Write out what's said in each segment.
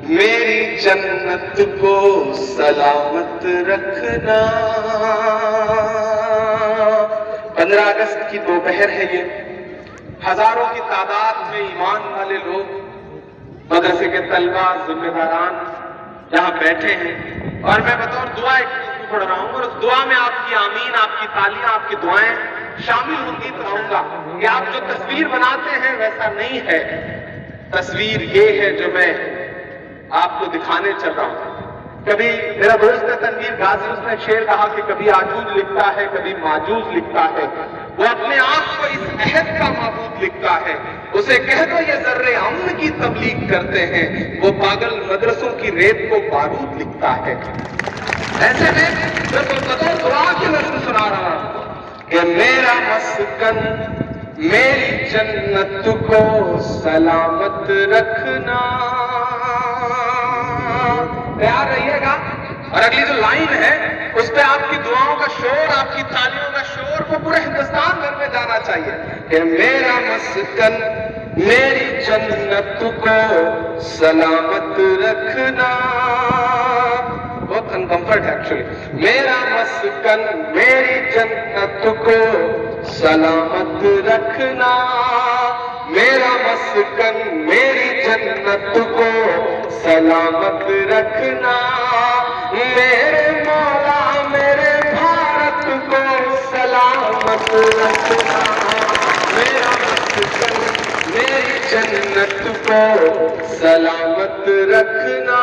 मेरी जन्नत को सलामत रखना। 15 अगस्त की दोपहर है ये। हजारों की तादाद में ईमान वाले लोग, मदरसे के तलबा, जिम्मेदारान यहाँ बैठे हैं और मैं बतौर दुआ एक पढ़ रहा हूं और उस दुआ में आपकी आमीन, आपकी तालियां, आपकी दुआएं शामिल होंगी तो कहूंगा कि आप जो तस्वीर बनाते हैं वैसा नहीं है। तस्वीर ये है जो मैं आपको दिखाने चल रहा हूं। कभी मेरा दोस्त है तनवीर गाजी, उसने शेर कहा कि कभी आजूज लिखता है, कभी माजूज लिखता है। वो अपने आप को इस अहद का माबूद लिखता है। उसे कह दो ये जर्रे अमन की तबलीग करते हैं, वो पागल मदरसों की रेत को बारूद लिखता है। ऐसे में मैं बतौर दुआ की नज़र सुना रहा हूं कि मेरा मस्कन मेरी जन्नत को सलामत रखना। तैयार रहिएगा। और अगली जो लाइन है उस पे आपकी दुआओं का शोर, आपकी तालियों का शोर वो पूरे हिंदुस्तान भर में जाना चाहिए कि मेरा मस्कन मेरी जन्नत को सलामत रखना। बहुत अनकंफर्ट है एक्चुअली। मेरा मस्कन मेरी जन्नत को सलामत रखना। मेरा मस्कन मेरी जन्नत को सलामत रखना। मेरे मौला मेरे भारत को सलामत रखना। मेरा मस्कन मेरी जन्नत को सलामत रखना।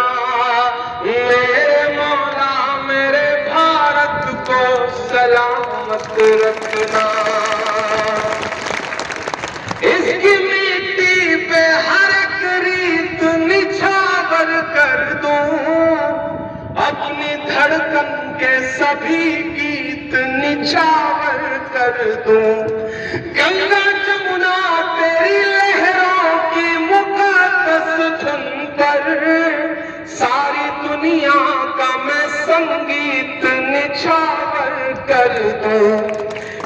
मेरे मौला मेरे भारत को सलामत रखना। इसकी मिट्टी पे हर एक रीत निछावर कर दूं, अपनी धड़कन के सभी गीत निछावर कर दूं। गंगा जमुना तेरी लहरों की मुकद्दस धुन पर सारी दुनिया का मैं संगीत निछावर कर दूं।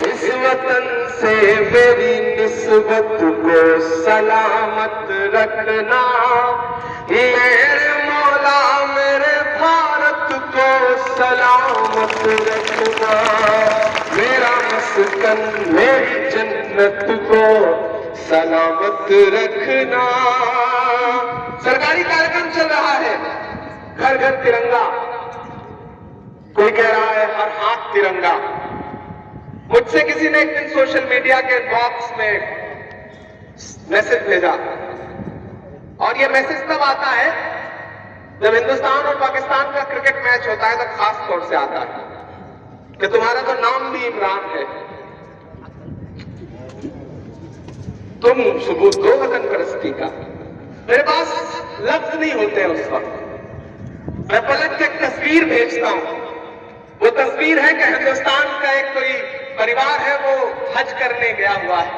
इस वतन से मेरी निस्बत को सलामत रखना। मेरे मौला मेरे भारत को सलामत रखना। मेरा मस्कन मेरी जन्नत को सलामत रखना। सरकारी कार्यक्रम चल रहा है, घर घर तिरंगा। कोई कह रहा है हर हाथ तिरंगा। मुझसे किसी ने एक दिन सोशल मीडिया के इनबॉक्स में मैसेज भेजा और ये मैसेज तब आता है जब हिंदुस्तान और पाकिस्तान का क्रिकेट मैच होता है, तब खास तौर से आता है कि तुम्हारा तो नाम भी इमरान है, तुम सबूत दो वतन परस्ती का। मेरे पास लफ्ज नहीं होते उस वक्त। मैं पलट के एक तस्वीर भेजता हूं। वो तस्वीर है कि हिंदुस्तान का एक कोई परिवार है, वो हज करने गया हुआ है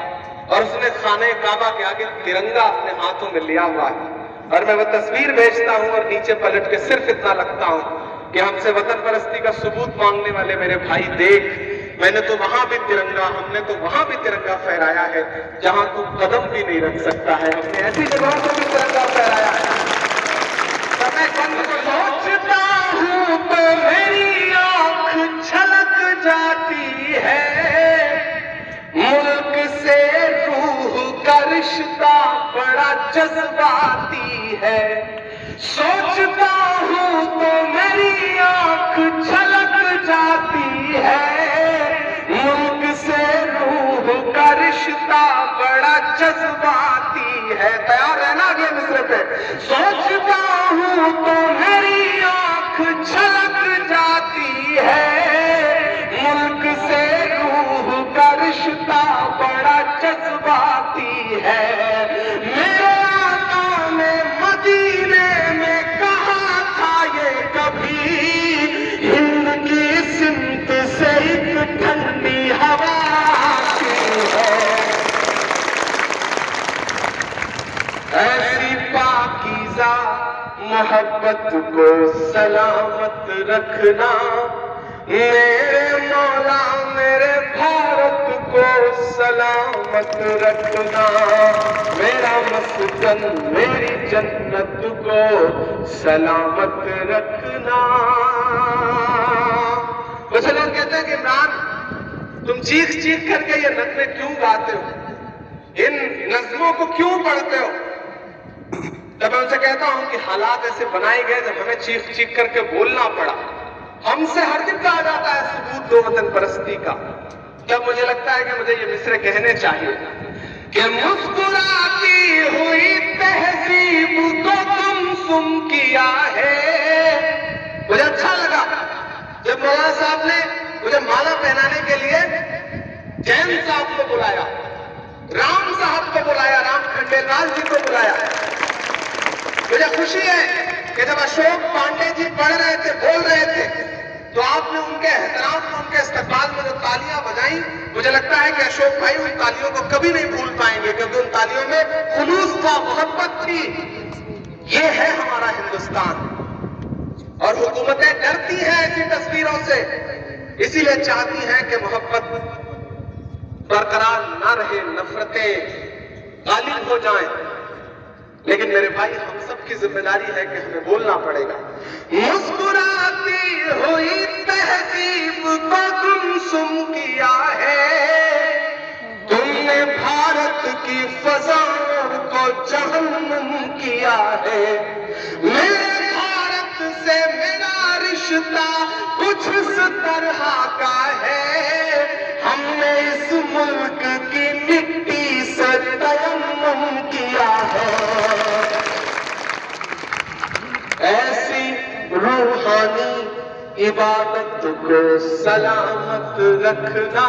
और उसने खाने काबा के आगे तिरंगा अपने हाथों में लिया हुआ है। और मैं वो तस्वीर भेजता हूं और नीचे पलट के सिर्फ इतना लगता हूं कि हमसे वतन परस्ती का सबूत मांगने वाले मेरे भाई देख, मैंने तो वहां भी तिरंगा, हमने तो वहां भी तिरंगा फहराया है जहां तू कदम भी नहीं रख सकता है। हमने ऐसी जगहों पर भी तिरंगा फहराया है। मैं सोचता हूं तो मेरी आंख छलक जाती है। मुल्क से रूह का रिश्ता बड़ा जज्बाती है। सोचता हूं तो मेरी आंख छलक जाती है। मुल्क से रूह का रिश्ता बड़ा जज्बाती है। तैयार है ना अगले मिसरे पे? सोचता हूं तो मेरी आंख छलक जाती है। मुल्क से रूह का रिश्ता बड़ा जज्बाती है। मेरे आका ने मदीने में कहा था ये कभी, हिंद की सिमत से एक ठंडी हवा आती है। ऐसी पाकीज़ा मोहब्बत को सलामत रखना। मेरे मौला मेरे भारत को सलामत रखना, मेरा मस्कन मेरी जन्नत को सलामत रखना। कुछ लोग कहते हैं कि इमरान तुम चीख चीख करके ये नज़्मे क्यों गाते हो, इन नज़्मों को क्यों पढ़ते हो? तब मैं उनसे कहता हूं कि हालात ऐसे बनाए गए जब हमें चीख चीख करके बोलना पड़ा। हमसे हर दिन कहा जाता है सबूत दो वतन परस्ती का। तब मुझे लगता है कि मुझे ये मिसरे कहने चाहिए कि मुस्कुराती हुई तहजीब को तुम सुम किया है। मुझे अच्छा लगा जब मौलाना साहब ने मुझे माला पहनाने के लिए जैन साहब को बुलाया, राम साहब को बुलाया, राम खंडेलवाल जी को बुलाया। मुझे खुशी है कि जब अशोक पांडे जी पढ़ रहे थे, बोल रहे थे, तो आपने उनके एहतराम में, उनके इस्तकबाल में जो तालियां बजाई, मुझे लगता है कि अशोक भाई उन तालियों को कभी नहीं भूल पाएंगे, क्योंकि उन तालियों में खुलूस था, मोहब्बत थी। ये है हमारा हिंदुस्तान, और हुकूमतें डरती हैं ऐसी तस्वीरों से, इसीलिए चाहती हैं कि मोहब्बत बरकरार ना रहे, नफरतें गालिब हो जाएं। लेकिन मेरे भाई, हम सब की जिम्मेदारी है कि हमें बोलना पड़ेगा। मुस्कुराती हुई तहजीब को तुम सुम किया है, तुमने भारत की फजाओं को जहन्नुम किया है। मेरे भारत से मेरा रिश्ता कुछ इस तरह का है, हमने इस मुल्क की मिट्टी से तयम्मुम किया है। ऐसी रूहानी इबादत को सलामत रखना,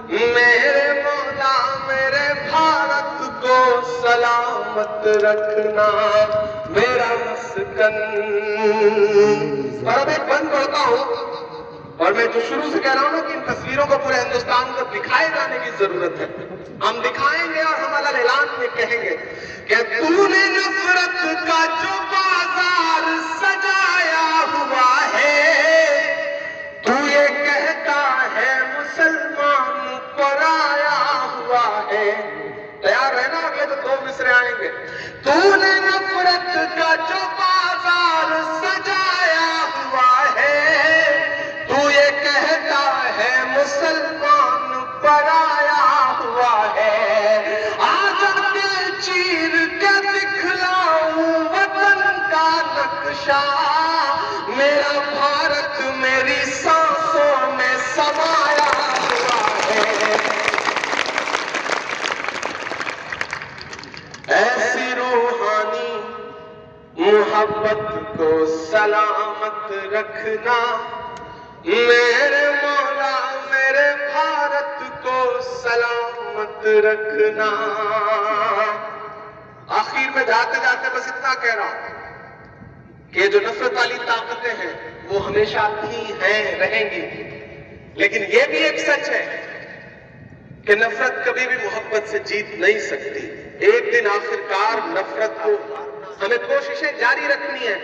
मेरे मौला मेरे भारत को सलामत रखना, मेरा मस्कन। और अब एक बंद पढ़ता हूं, और मैं जो शुरू से कह रहा हूं ना कि इन तस्वीरों को पूरे हिंदुस्तान को दिखाए जाने की जरूरत है। हम दिखाएंगे और हम अलग ऐलान में कहेंगे कि तूने नफरत का जो बाजार सजाया हुआ है, तू ये कहता है मुसलमान पराया हुआ है। तैयार है ना? अगले तो दो मिसरे आएंगे। तूने नफरत का जो बाजार सजाया हुआ है, तू ये कहता है मुसलमान पराया हुआ है। आजर दिल चीर के दिखलाऊं वतन का नक्शा, मेरा भारत मेरी सांसों में समाया हुआ है। ऐसी रूहानी मोहब्बत को सलामत रखना, मेरे मौला मेरे भारत को सलामत रखना। आखिर में जाते जाते बस इतना कह रहा हूं कि जो नफरत वाली ताकतें हैं वो हमेशा थी, हैं, रहेंगी। लेकिन ये भी एक सच है कि नफरत कभी भी मोहब्बत से जीत नहीं सकती। एक दिन आखिरकार नफरत को हमें कोशिशें जारी रखनी है।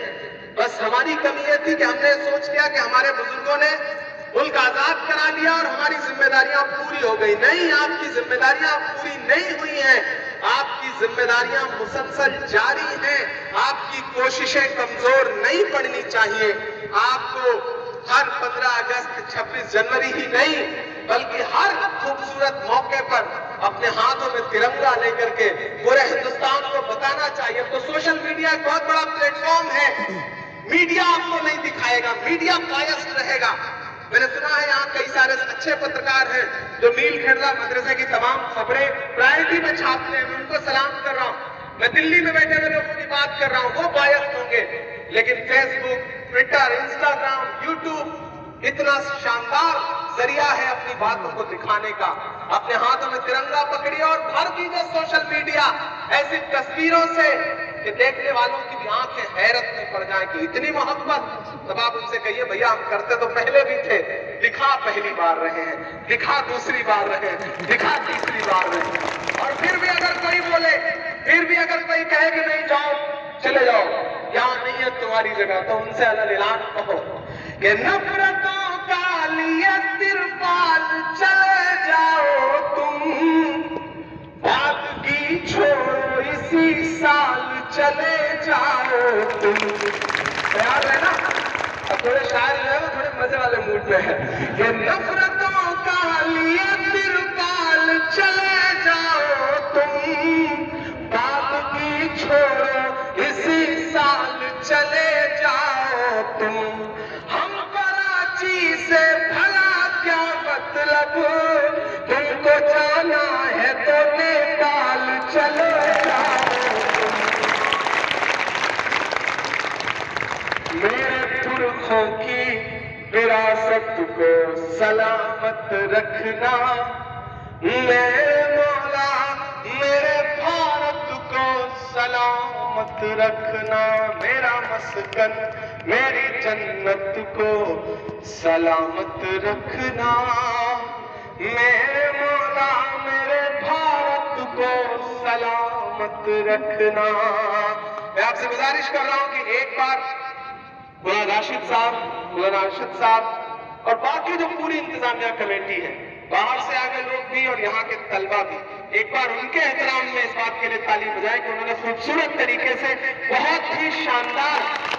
बस हमारी कमी यह थी कि हमने सोच लिया कि हमारे बुजुर्गों ने मुल्क आजाद करा लिया और हमारी जिम्मेदारियां पूरी हो गई। नहीं, आपकी जिम्मेदारियां पूरी नहीं हुई हैं। आपकी जिम्मेदारियां मुसलसल जारी हैं। आपकी कोशिशें कमजोर नहीं पड़नी चाहिए। आपको हर 15 अगस्त 26 जनवरी ही नहीं बल्कि हर खूबसूरत मौके पर अपने हाथों में तिरंगा लेकर के पूरे हिंदुस्तान को बताना चाहिए। तो सोशल मीडिया एक बहुत बड़ा प्लेटफॉर्म है। मीडिया आपको नहीं दिखाएगा, मीडिया बायस्ड रहेगा। मैंने सुना है यहाँ कई सारे अच्छे पत्रकार हैं जो मील खेड़ा मदरसे की तमाम खबरें प्रायोरिटी में छापते हैं। मैं उनको सलाम कर रहा हूँ। मैं दिल्ली में बैठे हुए लोगों की बात कर रहा हूँ, वो बायस्ड होंगे। लेकिन फेसबुक, ट्विटर, इंस्टाग्राम, यूट्यूब इतना शानदार जरिया है अपनी बातों को दिखाने का। अपने हाथों में तिरंगा पकड़िए और भर दीजिए सोशल मीडिया ऐसी तस्वीरों से कि देखने वालों की भी आंखें हैरत में पड़ जाएं कि इतनी मोहब्बत। तब आप उनसे कहिए भैया हम करते तो पहले भी थे, दिखा पहली बार रहे हैं, दिखा दूसरी बार रहे हैं, दिखा तीसरी बार रहे हैं। और फिर भी अगर कोई बोले, फिर भी अगर कोई कहे कि नहीं जाओ, चले जाओ, यहाँ नहीं है तुम्हारी जगह, तो उनसे अलग ऐलान कहो कि नफरतों का लिए तिरपाल चले जाओ तुम, बात की छोड़ो इसी साल चले जाओ तुम। याद है ना? अब थोड़े शायर जो है वो थोड़े मजे वाले मूड में है कि नफरतों का लिए तिरपाल चले जाओ तुम, बात की छोड़ो इसी साल चले जाओ तुम। हम कराची से भला क्या मतलब, तुमको जाना है तो नेपाल चले जाओ तुम। मेरे पुरखों की विरासत को सलामत रखना, मेरे मौला मेरे भारत को सलामत रखना, मेरा मस्कन मेरी जन्नत को सलामत रखना, मेरे मौला मेरे भारत को सलामत रखना। मैं आपसे गुजारिश कर रहा हूं कि एक बार मौलाना राशिद साहब, मौलाना अरशद साहब और बाकी जो पूरी इंतजामिया कमेटी है, बाहर से आगे लोग भी और यहाँ के तलबा भी, एक बार उनके एहतराम में इस बात के लिए ताली बजाएं कि उन्होंने खूबसूरत तरीके से बहुत ही शानदार